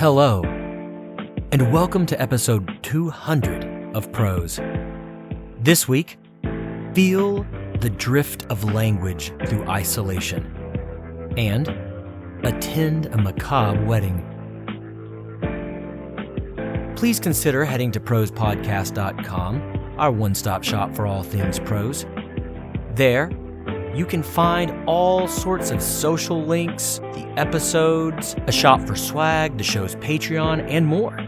Hello, and welcome to episode 200 of Prose. This week, feel the drift of language through isolation, and attend a macabre wedding. Please consider heading to prosepodcast.com, our one-stop shop for all things prose. There, you can find all sorts of social links, the episodes, a shop for swag, the show's Patreon, and more.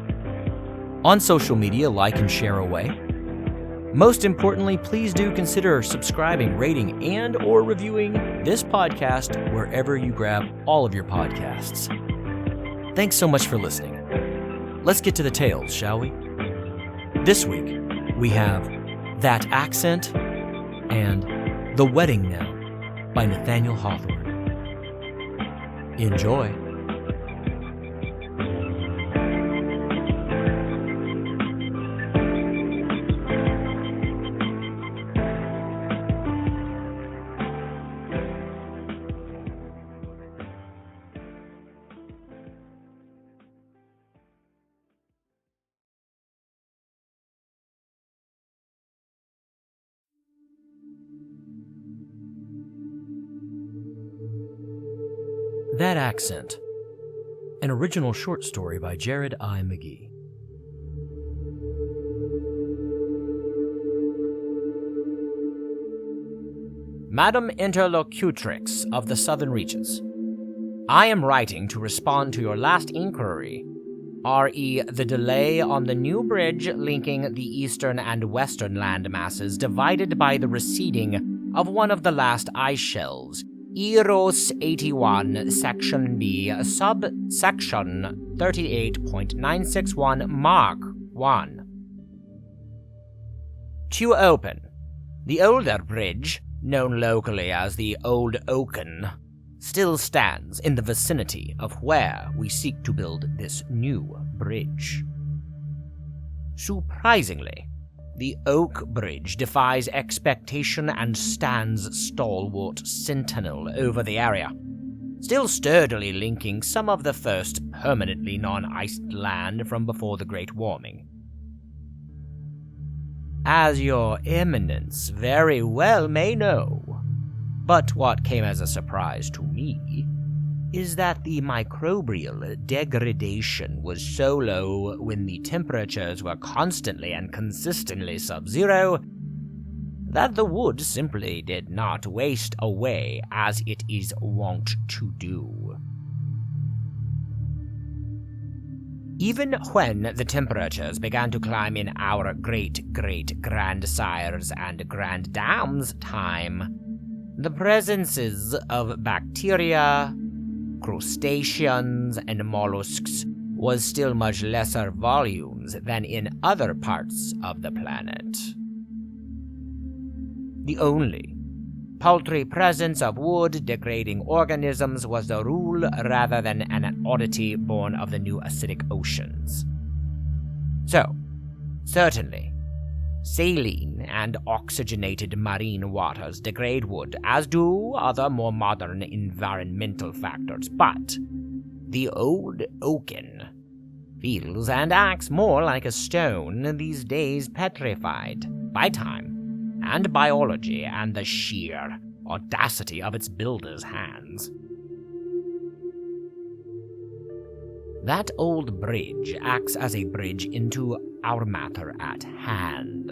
On social media, like and share away. Most importantly, please do consider subscribing, rating, and or reviewing this podcast wherever you grab all of your podcasts. Thanks so much for listening. Let's get to the tales, shall we? This week, we have That Accent and The Wedding-Knell by Nathaniel Hawthorne. Enjoy. That Accent, an original short story by Jared I. McGee. Madam Interlocutrix of the Southern Reaches, I am writing to respond to your last inquiry, re. the delay on the new bridge linking the eastern and western land masses divided by the receding of one of the last ice shelves, Eros 81, Section B, Subsection 38.961, Mark 1. To open, the older bridge, known locally as the Old Oaken, still stands in the vicinity of where we seek to build this new bridge. Surprisingly, the Oak Bridge defies expectation and stands stalwart sentinel over the area, still sturdily linking some of the first permanently non-iced land from before the Great Warming. As your eminence very well may know, but what came as a surprise to me is that the microbial degradation was so low when the temperatures were constantly and consistently sub-zero that the wood simply did not waste away as it is wont to do. Even when the temperatures began to climb in our great-great-grandsires and granddames' time, the presences of bacteria, crustaceans, and mollusks was still much lesser volumes than in other parts of the planet. The only paltry presence of wood-degrading organisms was the rule rather than an oddity born of the new acidic oceans. So, certainly, saline and oxygenated marine waters degrade wood, as do other more modern environmental factors, but the Old Oaken feels and acts more like a stone these days, petrified by time and biology and the sheer audacity of its builder's hands. That old bridge acts as a bridge into our matter at hand.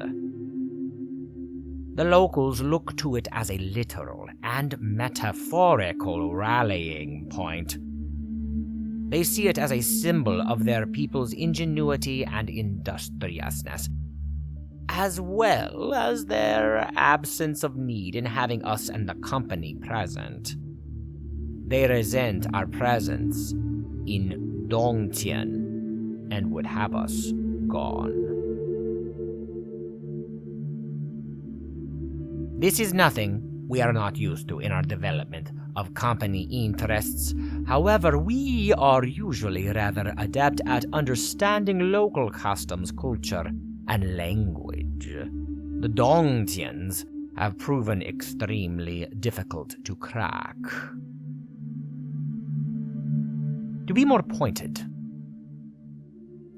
The locals look to it as a literal and metaphorical rallying point. They see it as a symbol of their people's ingenuity and industriousness, as well as their absence of need in having us and the company present. They resent our presence in Dongtian and would have us gone. This is nothing we are not used to in our development of company interests. However, we are usually rather adept at understanding local customs, culture, and language. The Dongtians have proven extremely difficult to crack. To be more pointed,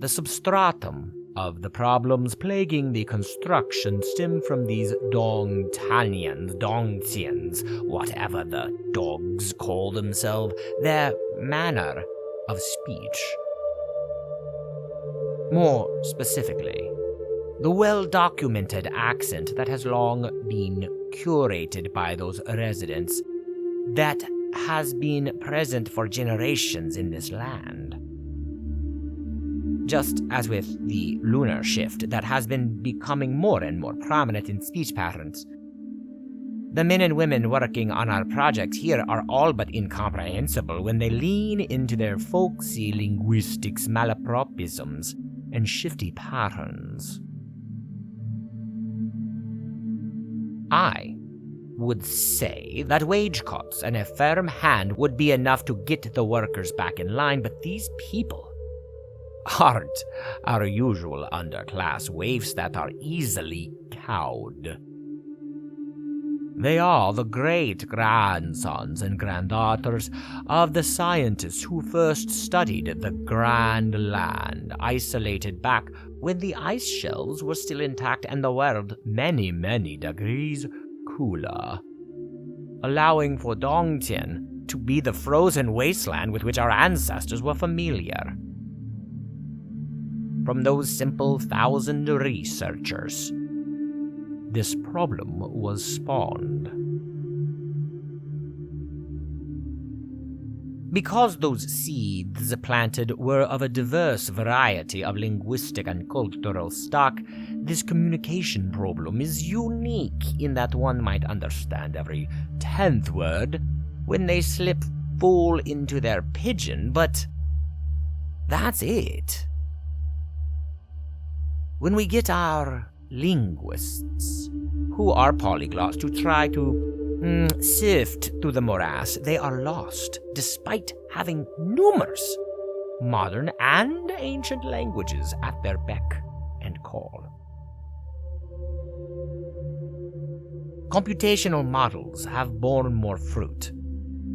The substratum of the problems plaguing the construction stem from these Dongtians, whatever the dogs call themselves, their manner of speech. More specifically, the well-documented accent that has long been curated by those residents that has been present for generations in this land. Just as with the lunar shift that has been becoming more and more prominent in speech patterns, the men and women working on our project here are all but incomprehensible when they lean into their folksy linguistics, malapropisms, and shifty patterns. I would say that wage cuts and a firm hand would be enough to get the workers back in line, but these people aren't our usual underclass waifs that are easily cowed. They are the great-grandsons and granddaughters of the scientists who first studied the Grand Land, isolated back when the ice shelves were still intact and the world many, many degrees cooler, allowing for Dongtian to be the frozen wasteland with which our ancestors were familiar. From those simple 1,000 researchers, this problem was spawned. Because those seeds planted were of a diverse variety of linguistic and cultural stock, this communication problem is unique in that one might understand every 10th word when they slip full into their pidgin, but that's it. When we get our linguists, who are polyglots, to try to sift through the morass, they are lost, despite having numerous modern and ancient languages at their beck and call. Computational models have borne more fruit.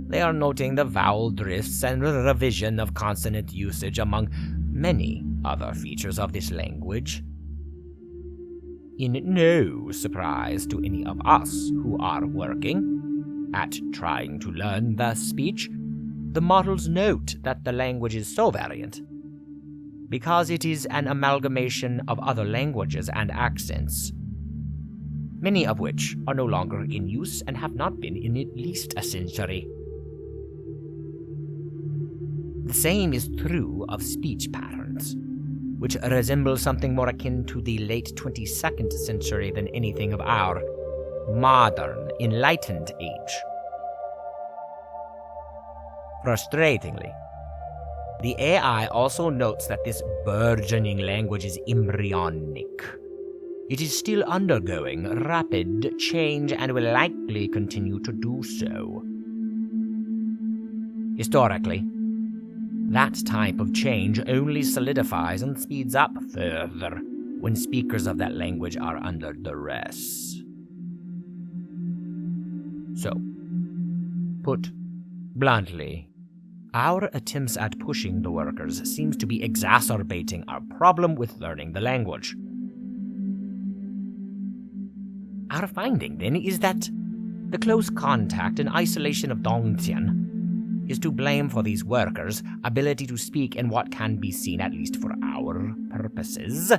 They are noting the vowel drifts and revision of consonant usage among many other features of this language. In no surprise to any of us who are working at trying to learn the speech, the models note that the language is so variant because it is an amalgamation of other languages and accents, many of which are no longer in use and have not been in at least a century. The same is true of speech patterns, which resemble something more akin to the late 22nd century than anything of our modern, enlightened age. Frustratingly, the AI also notes that this burgeoning language is embryonic. It is still undergoing rapid change and will likely continue to do so. Historically, that type of change only solidifies and speeds up further when speakers of that language are under duress. So, put bluntly, our attempts at pushing the workers seems to be exacerbating our problem with learning the language. Our finding, then, is that the close contact and isolation of Dongtian is to blame for these workers' ability to speak in what can be seen, at least for our purposes,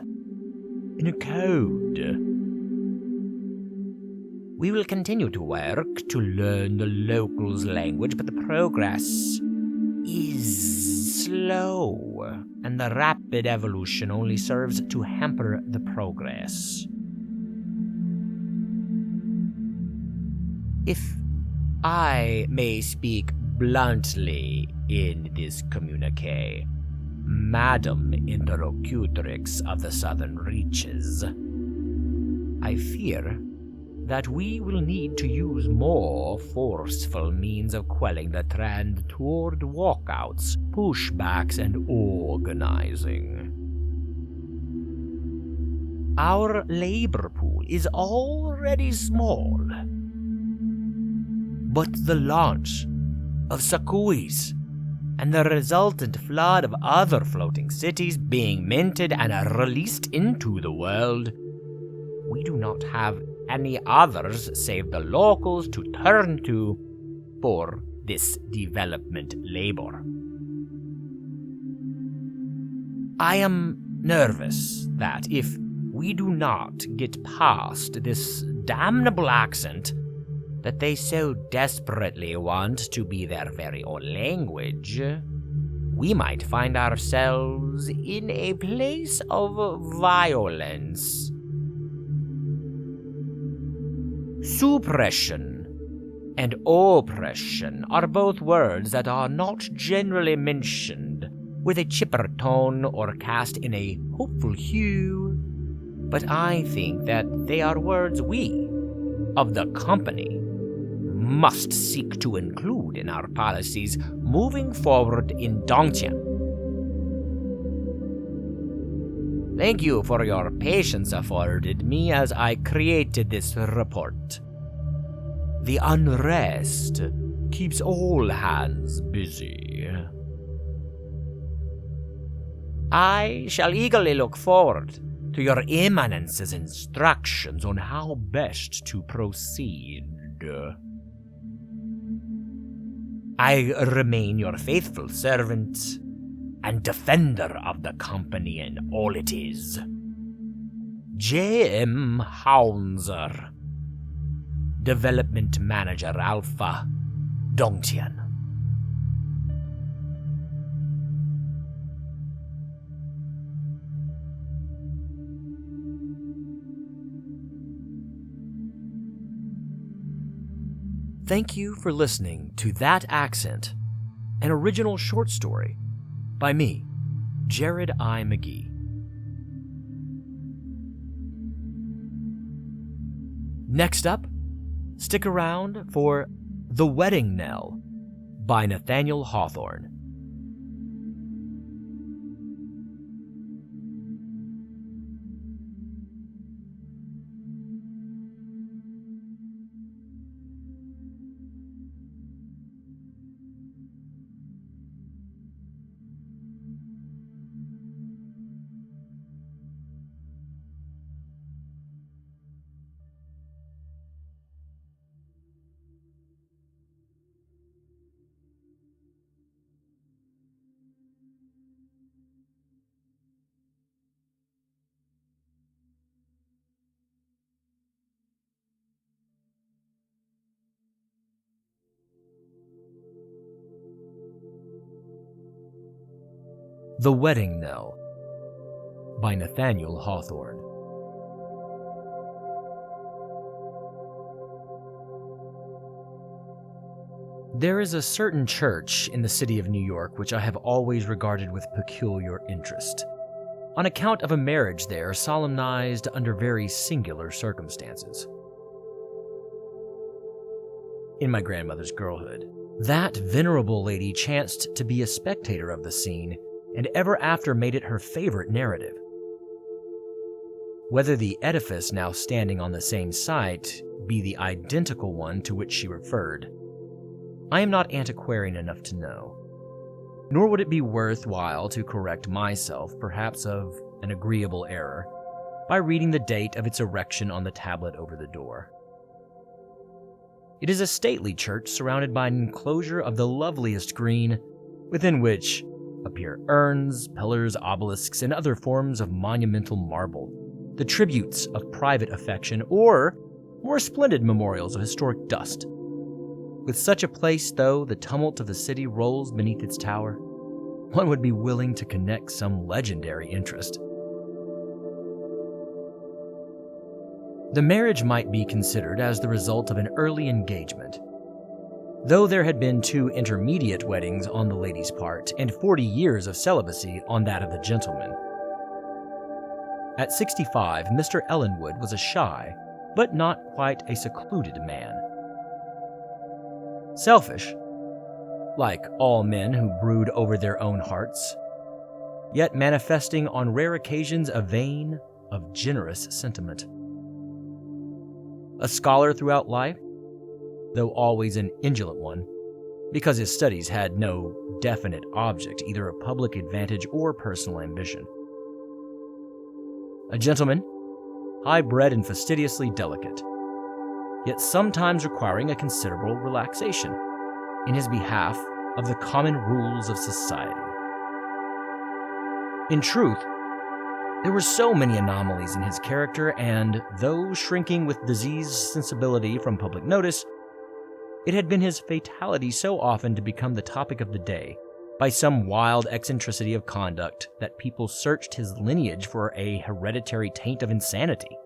in a code. We will continue to work to learn the locals' language, but the progress is slow, and the rapid evolution only serves to hamper the progress. If I may speak bluntly in this communique, Madam Interlocutrix of the Southern Reaches, I fear that we will need to use more forceful means of quelling the trend toward walkouts, pushbacks, and organizing. Our labor pool is already small, but the launch of Sakui's and the resultant flood of other floating cities being minted and released into the world, we do not have any others save the locals to turn to for this development labor. I am nervous that if we do not get past this damnable accent that they so desperately want to be their very own language, we might find ourselves in a place of violence. Suppression and oppression are both words that are not generally mentioned with a chipper tone or cast in a hopeful hue, but I think that they are words we, of the company, must seek to include in our policies moving forward in Dongtian. Thank you for your patience afforded me as I created this report. The unrest keeps all hands busy. I shall eagerly look forward to your Eminence's instructions on how best to proceed. I remain your faithful servant and defender of the company and all it is, J.M. Hounser, Development Manager Alpha, Dongtian. Thank you for listening to That Accent, an original short story by me, Jared I. McGee. Next up, stick around for The Wedding-Knell by Nathaniel Hawthorne. The Wedding-Knell by Nathaniel Hawthorne. There is a certain church in the city of New York which I have always regarded with peculiar interest, on account of a marriage there solemnized under very singular circumstances. In my grandmother's girlhood, that venerable lady chanced to be a spectator of the scene, and ever after made it her favorite narrative. Whether the edifice now standing on the same site be the identical one to which she referred, I am not antiquarian enough to know, nor would it be worthwhile to correct myself, perhaps of an agreeable error, by reading the date of its erection on the tablet over the door. It is a stately church surrounded by an enclosure of the loveliest green, within which appear urns, pillars, obelisks, and other forms of monumental marble, the tributes of private affection, or more splendid memorials of historic dust. With such a place, though the tumult of the city rolls beneath its tower, one would be willing to connect some legendary interest. The marriage might be considered as the result of an early engagement, though there had been 2 intermediate weddings on the lady's part and 40 years of celibacy on that of the gentleman. At 65, Mr. Ellenwood was a shy, but not quite a secluded man. Selfish, like all men who brood over their own hearts, yet manifesting on rare occasions a vein of generous sentiment. A scholar throughout life, though always an indolent one, because his studies had no definite object, either of public advantage or personal ambition. A gentleman, high-bred and fastidiously delicate, yet sometimes requiring a considerable relaxation in his behalf of the common rules of society. In truth, there were so many anomalies in his character, and though shrinking with diseased sensibility from public notice, it had been his fatality so often to become the topic of the day by some wild eccentricity of conduct that people searched his lineage for a hereditary taint of insanity.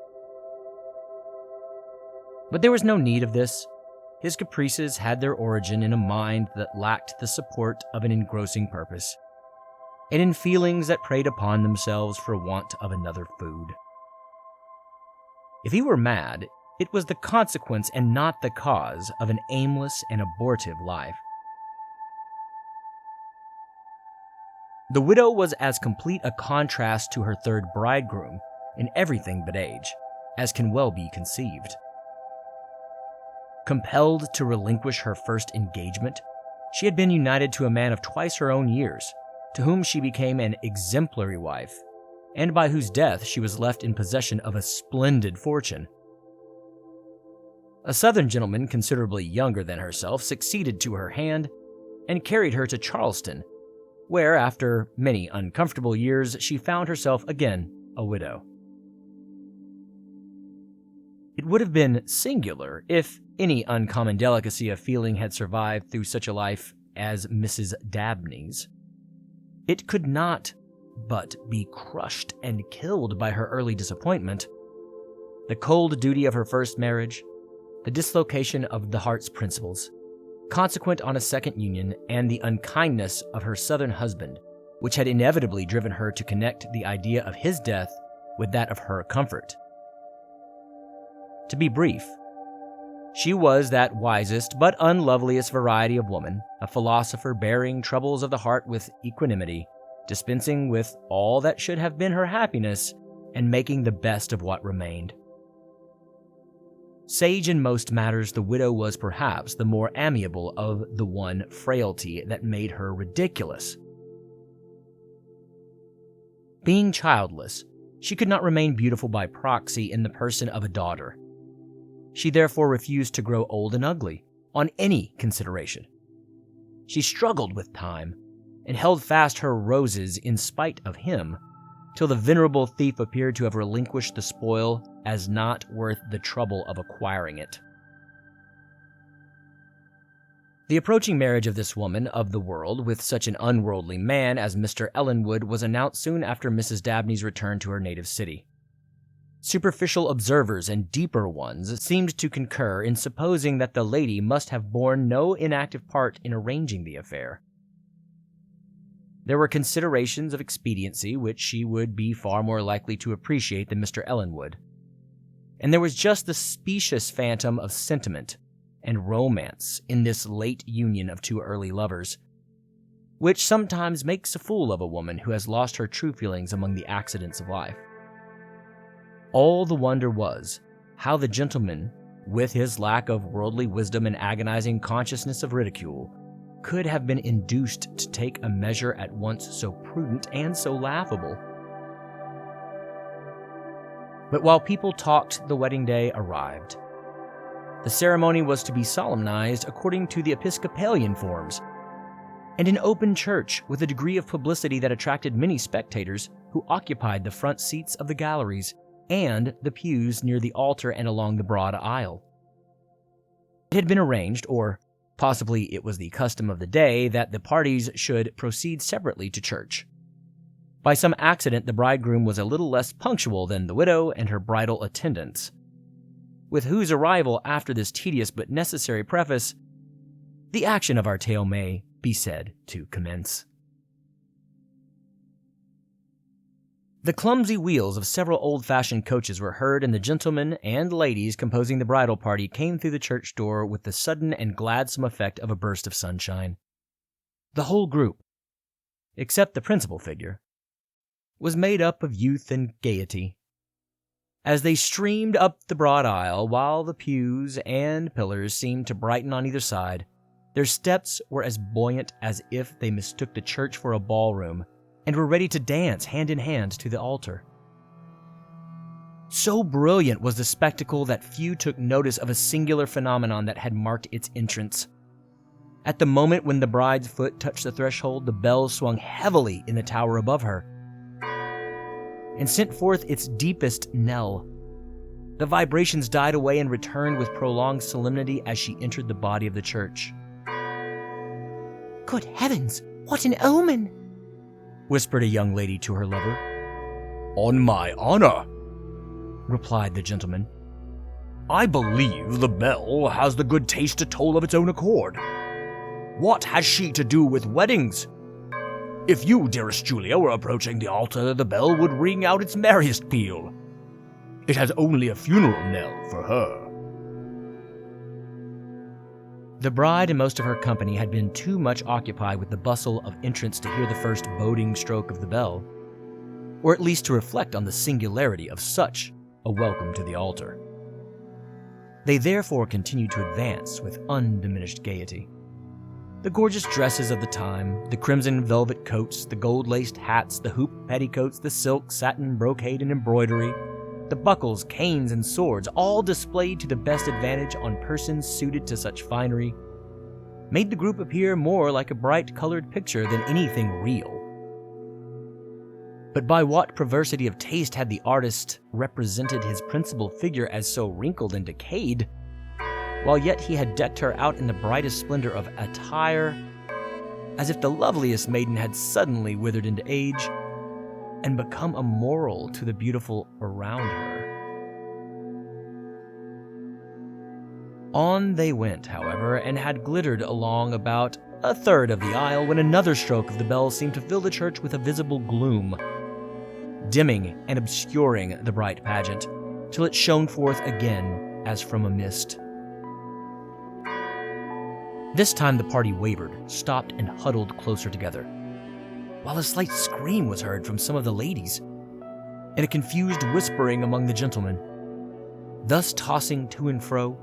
But there was no need of this. His caprices had their origin in a mind that lacked the support of an engrossing purpose, and in feelings that preyed upon themselves for want of another food. If he were mad, it was the consequence and not the cause of an aimless and abortive life. The widow was as complete a contrast to her third bridegroom in everything but age as can well be conceived. Compelled to relinquish her first engagement, she had been united to a man of twice her own years, to whom she became an exemplary wife, and by whose death she was left in possession of a splendid fortune. A Southern gentleman considerably younger than herself succeeded to her hand and carried her to Charleston, where, after many uncomfortable years, she found herself again a widow. It would have been singular if any uncommon delicacy of feeling had survived through such a life as Mrs. Dabney's. It could not but be crushed and killed by her early disappointment, the cold duty of her first marriage, the dislocation of the heart's principles, consequent on a second union, and the unkindness of her Southern husband, which had inevitably driven her to connect the idea of his death with that of her comfort. To be brief, she was that wisest but unloveliest variety of woman, a philosopher bearing troubles of the heart with equanimity, dispensing with all that should have been her happiness, and making the best of what remained. Sage in most matters, the widow was perhaps the more amiable of the one frailty that made her ridiculous. Being childless, she could not remain beautiful by proxy in the person of a daughter. She therefore refused to grow old and ugly on any consideration. She struggled with time and held fast her roses in spite of him, till the venerable thief appeared to have relinquished the spoil as not worth the trouble of acquiring it. The approaching marriage of this woman of the world with such an unworldly man as Mr. Ellenwood was announced soon after Mrs. Dabney's return to her native city. Superficial observers and deeper ones seemed to concur in supposing that the lady must have borne no inactive part in arranging the affair. There were considerations of expediency which she would be far more likely to appreciate than Mr. Ellenwood, and there was just the specious phantom of sentiment and romance in this late union of two early lovers, which sometimes makes a fool of a woman who has lost her true feelings among the accidents of life. All the wonder was how the gentleman, with his lack of worldly wisdom and agonizing consciousness of ridicule, could have been induced to take a measure at once so prudent and so laughable. But while people talked, the wedding day arrived. The ceremony was to be solemnized according to the Episcopalian forms, and in open church with a degree of publicity that attracted many spectators who occupied the front seats of the galleries and the pews near the altar and along the broad aisle. It had been arranged, or possibly it was the custom of the day, that the parties should proceed separately to church. By some accident, the bridegroom was a little less punctual than the widow and her bridal attendants, with whose arrival, after this tedious but necessary preface, the action of our tale may be said to commence. The clumsy wheels of several old-fashioned coaches were heard, and the gentlemen and ladies composing the bridal party came through the church door with the sudden and gladsome effect of a burst of sunshine. The whole group, except the principal figure, was made up of youth and gaiety. As they streamed up the broad aisle, while the pews and pillars seemed to brighten on either side, Their steps were as buoyant as if they mistook the church for a ballroom and were ready to dance hand in hand to the altar. So brilliant was the spectacle that few took notice of a singular phenomenon that had marked its entrance. At the moment when the bride's foot touched the threshold, the bell swung heavily in the tower above her and sent forth its deepest knell. The vibrations died away and returned with prolonged solemnity as she entered the body of the church. "Good heavens, what an omen!" whispered a young lady to her lover. "On my honor," replied the gentleman. "I believe the bell has the good taste to toll of its own accord. What has she to do with weddings? If you, dearest Julia, were approaching the altar, the bell would ring out its merriest peal. It has only a funeral knell for her." The bride and most of her company had been too much occupied with the bustle of entrance to hear the first boding stroke of the bell, or at least to reflect on the singularity of such a welcome to the altar. They therefore continued to advance with undiminished gaiety. The gorgeous dresses of the time, the crimson velvet coats, the gold-laced hats, the hoop petticoats, the silk, satin, brocade, and embroidery, the buckles, canes, and swords, all displayed to the best advantage on persons suited to such finery, made the group appear more like a bright-colored picture than anything real. But by what perversity of taste had the artist represented his principal figure as so wrinkled and decayed, while yet he had decked her out in the brightest splendor of attire, as if the loveliest maiden had suddenly withered into age and become immoral to the beautiful around her. On they went, however, and had glittered along about a third of the aisle when another stroke of the bell seemed to fill the church with a visible gloom, dimming and obscuring the bright pageant, till it shone forth again as from a mist. This time the party wavered, stopped, and huddled closer together, while a slight scream was heard from some of the ladies, and a confused whispering among the gentlemen. Thus tossing to and fro,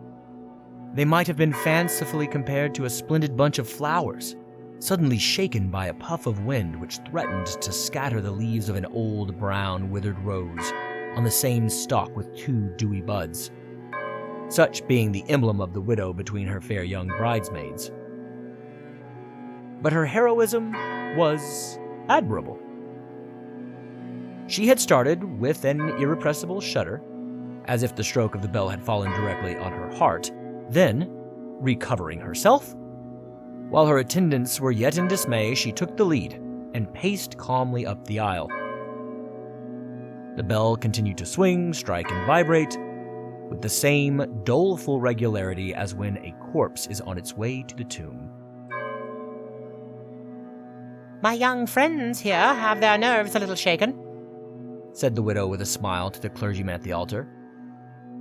they might have been fancifully compared to a splendid bunch of flowers, suddenly shaken by a puff of wind which threatened to scatter the leaves of an old, brown, withered rose on the same stalk with two dewy buds, such being the emblem of the widow between her fair young bridesmaids. But her heroism was admirable. She had started with an irrepressible shudder, as if the stroke of the bell had fallen directly on her heart. Then, recovering herself, while her attendants were yet in dismay, she took the lead and paced calmly up the aisle. The bell continued to swing, strike, and vibrate with the same doleful regularity as when a corpse is on its way to the tomb. "My young friends here have their nerves a little shaken," said the widow with a smile to the clergyman at the altar.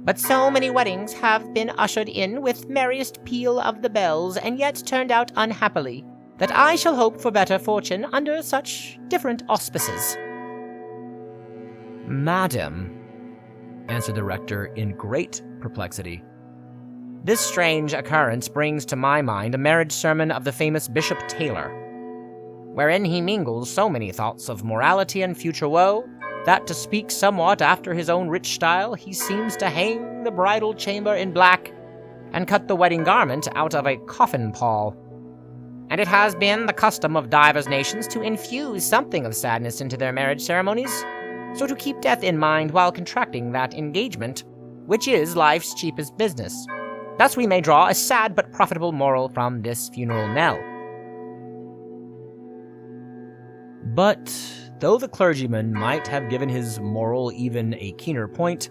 "but so many weddings have been ushered in with merriest peal of the bells, and yet turned out unhappily, that I shall hope for better fortune under such different auspices." "Madam," answered the rector in great perplexity, "this strange occurrence brings to my mind a marriage sermon of the famous Bishop Taylor, wherein he mingles so many thoughts of morality and future woe, that, to speak somewhat after his own rich style, he seems to hang the bridal chamber in black, and cut the wedding garment out of a coffin pall. And it has been the custom of divers nations to infuse something of sadness into their marriage ceremonies, so to keep death in mind while contracting that engagement, which is life's cheapest business. Thus we may draw a sad but profitable moral from this funeral knell." But though the clergyman might have given his moral even a keener point,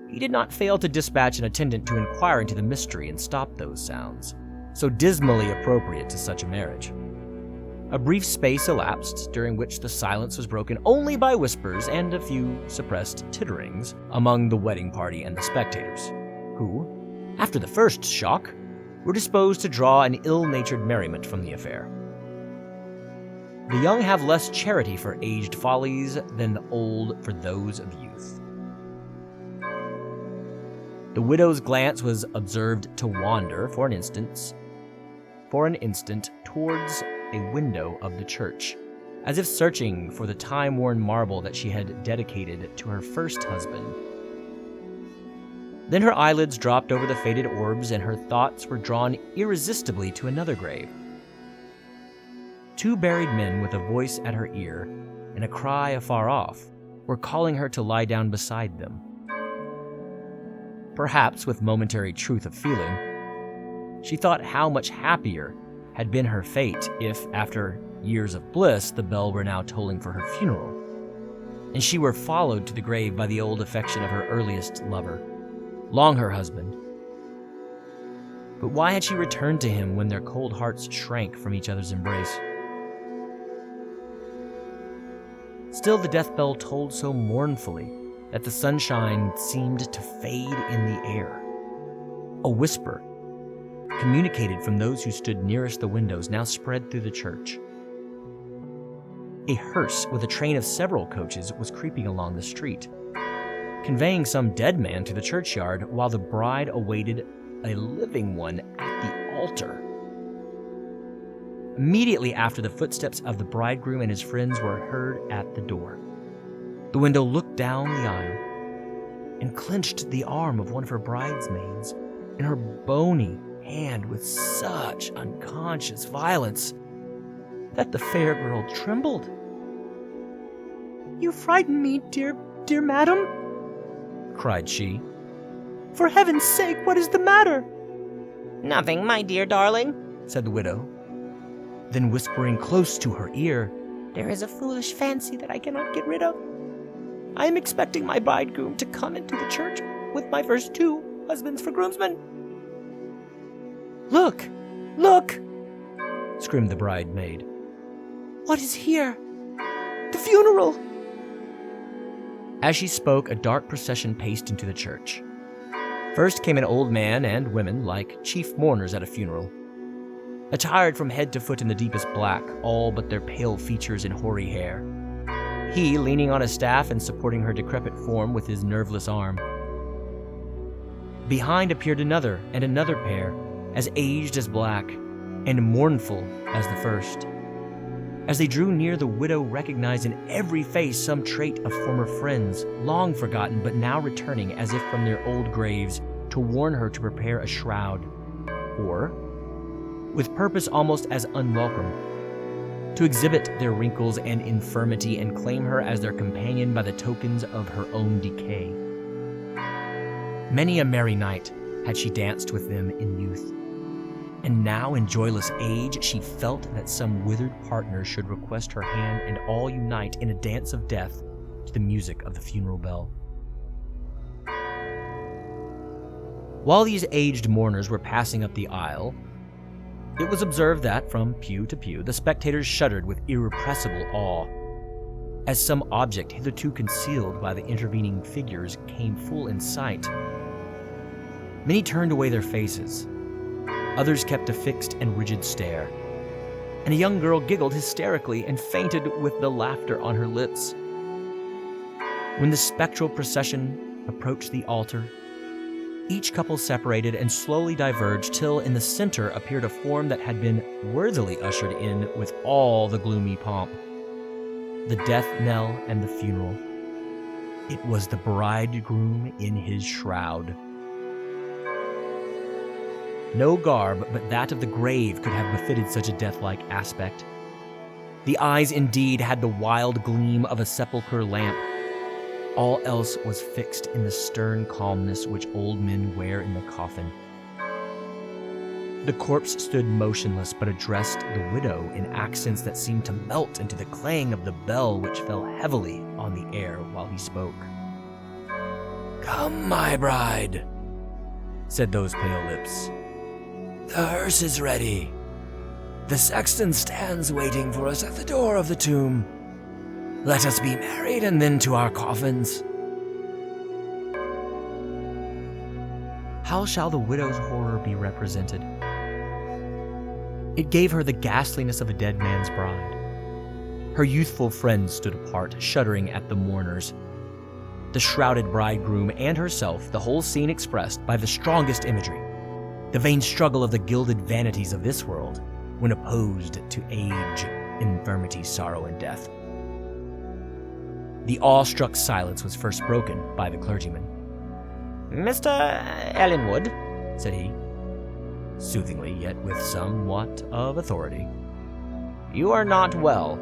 he did not fail to dispatch an attendant to inquire into the mystery and stop those sounds, so dismally appropriate to such a marriage. A brief space elapsed, during which the silence was broken only by whispers and a few suppressed titterings among the wedding party and the spectators, who, after the first shock, were disposed to draw an ill-natured merriment from the affair. The young have less charity for aged follies than the old for those of youth. The widow's glance was observed to wander, for an instant, for an instant towards a window of the church, as if searching for the time-worn marble that she had dedicated to her first husband. Then her eyelids dropped over the faded orbs, and her thoughts were drawn irresistibly to another grave. Two buried men with a voice at her ear and a cry afar off were calling her to lie down beside them. Perhaps with momentary truth of feeling, she thought how much happier had been her fate if, after years of bliss, the bell were now tolling for her funeral, and she were followed to the grave by the old affection of her earliest lover, long her husband. But why had she returned to him when their cold hearts shrank from each other's embrace? Still, the death bell tolled so mournfully that the sunshine seemed to fade in the air. A whisper, communicated from those who stood nearest the windows, now spread through the church. A hearse with a train of several coaches was creeping along the street, conveying some dead man to the churchyard, while the bride awaited a living one at the altar. Immediately after, the footsteps of the bridegroom and his friends were heard at the door. The window looked down the aisle and clenched the arm of one of her bridesmaids in her bony hand with such unconscious violence that the fair girl trembled. "You frighten me, dear madam," cried she. "For heaven's sake, what is the matter?" "Nothing, my dear darling," said the widow. Then whispering close to her ear, "There is a foolish fancy that I cannot get rid of. I am expecting my bridegroom to come into the church with my first two husbands for groomsmen." "Look! Look!" screamed the bridemaid. "What is here? The funeral!" As she spoke, a dark procession paced into the church. First came an old man and women, like chief mourners at a funeral, attired from head to foot in the deepest black, all but their pale features and hoary hair. He leaning on a staff and supporting her decrepit form with his nerveless arm. Behind appeared another and another pair, as aged as black and mournful as the first. As they drew near, the widow recognized in every face some trait of former friends, long forgotten but now returning as if from their old graves to warn her to prepare a shroud, or, with purpose almost as unwelcome, to exhibit their wrinkles and infirmity and claim her as their companion by the tokens of her own decay. Many a merry night had she danced with them in youth, and now in joyless age she felt that some withered partner should request her hand, and all unite in a dance of death to the music of the funeral bell. While these aged mourners were passing up the aisle, it was observed that, from pew to pew, the spectators shuddered with irrepressible awe, as some object hitherto concealed by the intervening figures came full in sight. Many turned away their faces, others kept a fixed and rigid stare, and a young girl giggled hysterically and fainted with the laughter on her lips. When the spectral procession approached the altar, each couple separated and slowly diverged till in the center appeared a form that had been worthily ushered in with all the gloomy pomp. The death knell and the funeral. It was the bridegroom in his shroud. No garb but that of the grave could have befitted such a death-like aspect. The eyes indeed had the wild gleam of a sepulchre lamp. All else was fixed in the stern calmness which old men wear in the coffin. The corpse stood motionless, but addressed the widow in accents that seemed to melt into the clang of the bell, which fell heavily on the air while he spoke. "Come, my bride," said those pale lips. "The hearse is ready. The sexton stands waiting for us at the door of the tomb. Let us be married and then to our coffins." How shall the widow's horror be represented? It gave her the ghastliness of a dead man's bride. Her youthful friends stood apart, shuddering at the mourners. The shrouded bridegroom and herself, the whole scene expressed by the strongest imagery. the vain struggle of the gilded vanities of this world when opposed to age, infirmity, sorrow, and death. The awestruck silence was first broken by the clergyman. Mr. Ellenwood, said he, soothingly yet with somewhat of authority. you are not well.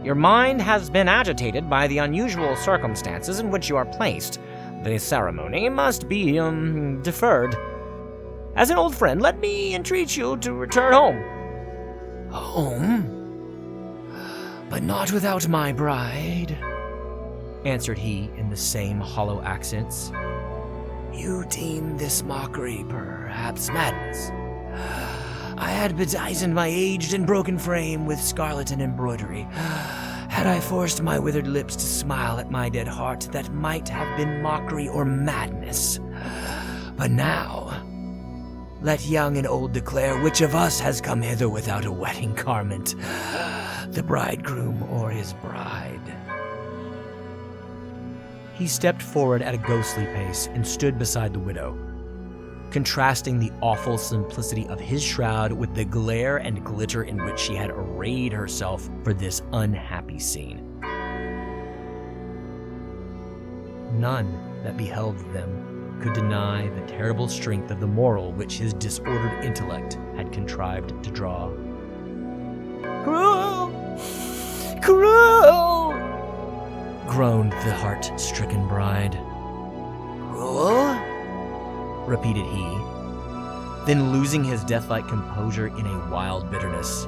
Your mind has been agitated by the unusual circumstances in which you are placed. The ceremony must be, deferred. As an old friend, let me entreat you to return home. Home? But not without my bride, answered he in the same hollow accents. You deem this mockery perhaps madness. I had bedizened my aged and broken frame with scarlet and embroidery. Had I forced my withered lips to smile at my dead heart, that might have been mockery or madness. But now, let young and old declare which of us has come hither without a wedding garment, the bridegroom or his bride. He stepped forward at a ghostly pace and stood beside the widow, contrasting the awful simplicity of his shroud with the glare and glitter in which she had arrayed herself for this unhappy scene. None that beheld them could deny the terrible strength of the moral which his disordered intellect had contrived to draw. Cruel! Cruel! Groaned the heart-stricken bride. Cruel? Repeated he, then losing his death-like composure in a wild bitterness.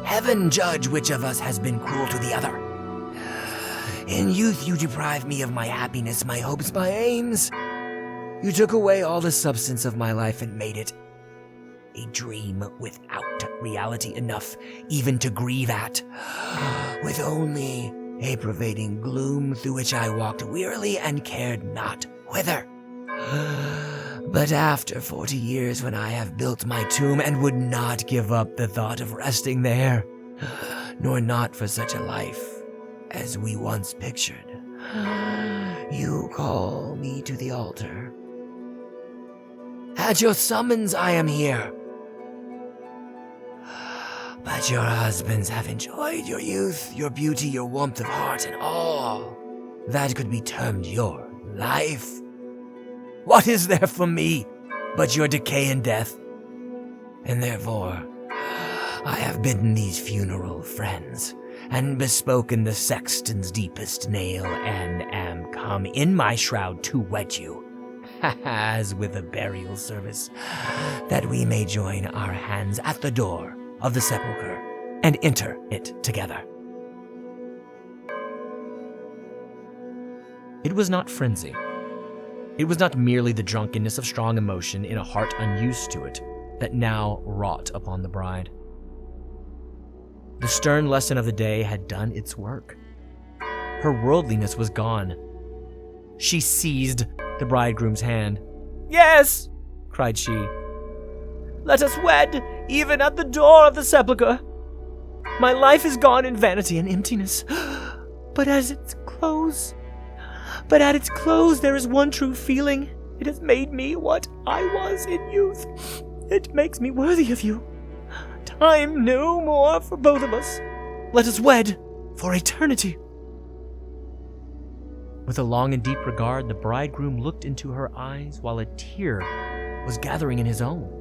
Heaven judge which of us has been cruel to the other. In youth you deprived me of my happiness, my hopes, my aims. You took away all the substance of my life and made it a dream without reality enough even to grieve at, with only a pervading gloom through which I walked wearily and cared not whither. But after 40 years, when I have built my tomb and would not give up the thought of resting there, nor not for such a life as we once pictured, you call me to the altar. At your summons, I am here. But your husbands have enjoyed your youth, your beauty, your warmth of heart, and all that could be termed your life. What is there for me but your decay and death? And therefore, I have bidden these funeral friends, and bespoken the sexton's deepest nail, and am come in my shroud to wed you, as with a burial service, that we may join our hands at the door of the sepulchre, and enter it together. It was not frenzy. It was not merely the drunkenness of strong emotion in a heart unused to it that now wrought upon the bride. The stern lesson of the day had done its work. Her worldliness was gone. She seized the bridegroom's hand. Yes, cried she. let us wed, even at the door of the sepulchre. My life is gone in vanity and emptiness, but at its close there is one true feeling. It has made me what I was in youth. It makes me worthy of you. Time no more for both of us. Let us wed for eternity. With a long and deep regard, the bridegroom looked into her eyes while a tear was gathering in his own.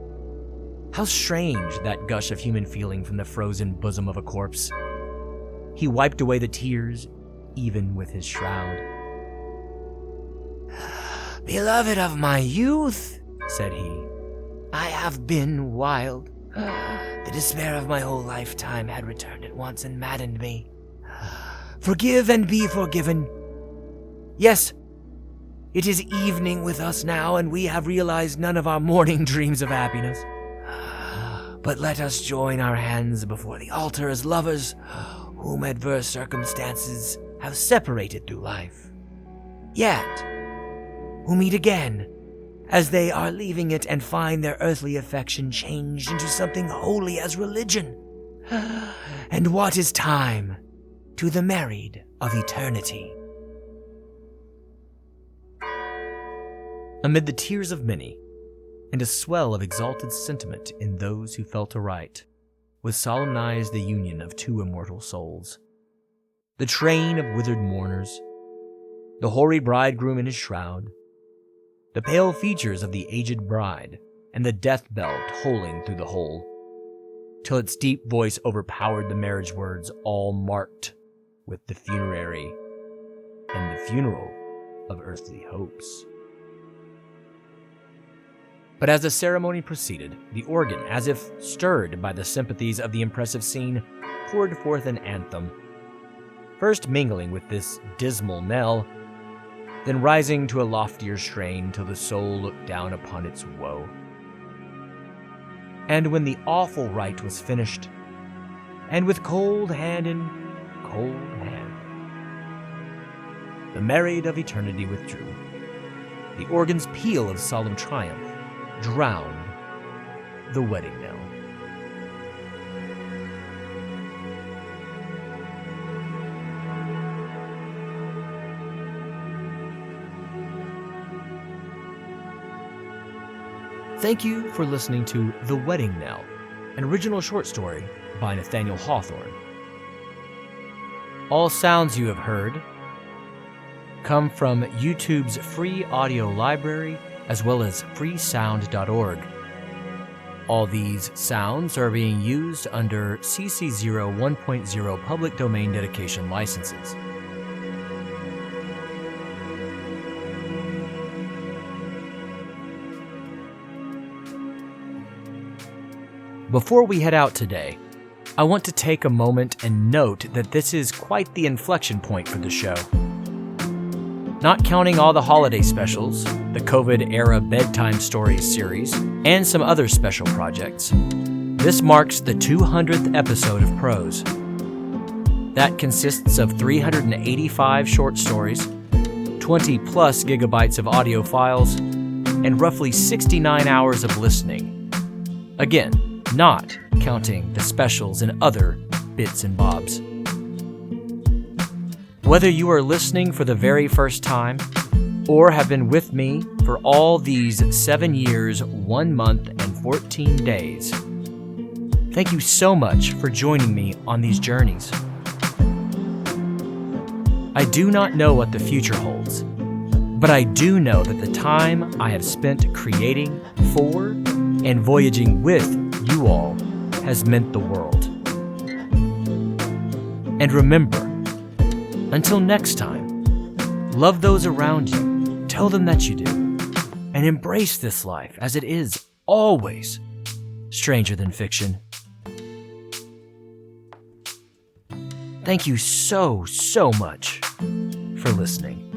How strange that gush of human feeling from the frozen bosom of a corpse. He wiped away the tears, even with his shroud. "Beloved of my youth," said he, "I have been wild. The despair of my whole lifetime had returned at once and maddened me. Forgive and be forgiven. Yes, it is evening with us now, and we have realized none of our morning dreams of happiness. But let us join our hands before the altar as lovers whom adverse circumstances have separated through life, yet who meet again as they are leaving it and find their earthly affection changed into something holy as religion. And what is time to the married of eternity?" Amid the tears of many, and a swell of exalted sentiment in those who felt aright, was solemnized the union of two immortal souls. The train of withered mourners, the hoary bridegroom in his shroud, the pale features of the aged bride, and the death bell tolling through the whole, till its deep voice overpowered the marriage words, all marked with the funerary and the funeral of earthly hopes. But as the ceremony proceeded, the organ, as if stirred by the sympathies of the impressive scene, poured forth an anthem, first mingling with this dismal knell, then rising to a loftier strain till the soul looked down upon its woe. And when the awful rite was finished, and with cold hand in cold hand, the married of eternity withdrew, the organ's peal of solemn triumph drowned the wedding-knell. Thank you for listening to The Wedding-Knell, an original short story by Nathaniel Hawthorne. All sounds you have heard come from YouTube's free audio library as well as freesound.org. All these sounds are being used under CC0 1.0 public domain dedication licenses. Before we head out today, I want to take a moment and note that this is quite the inflection point for the show. Not counting all the holiday specials, the COVID-era bedtime stories series, and some other special projects, this marks the 200th episode of Prose. That consists of 385 short stories, 20 plus gigabytes of audio files, and roughly 69 hours of listening. Again, not counting the specials and other bits and bobs. Whether you are listening for the very first time, or have been with me for all these 7 years, 1 month, and 14 days, thank you so much for joining me on these journeys. I do not know what the future holds, but I do know that the time I have spent creating for and voyaging with you all has meant the world. And remember, until next time, love those around you, tell them that you do, and embrace this life as it is always stranger than fiction. Thank you so much for listening.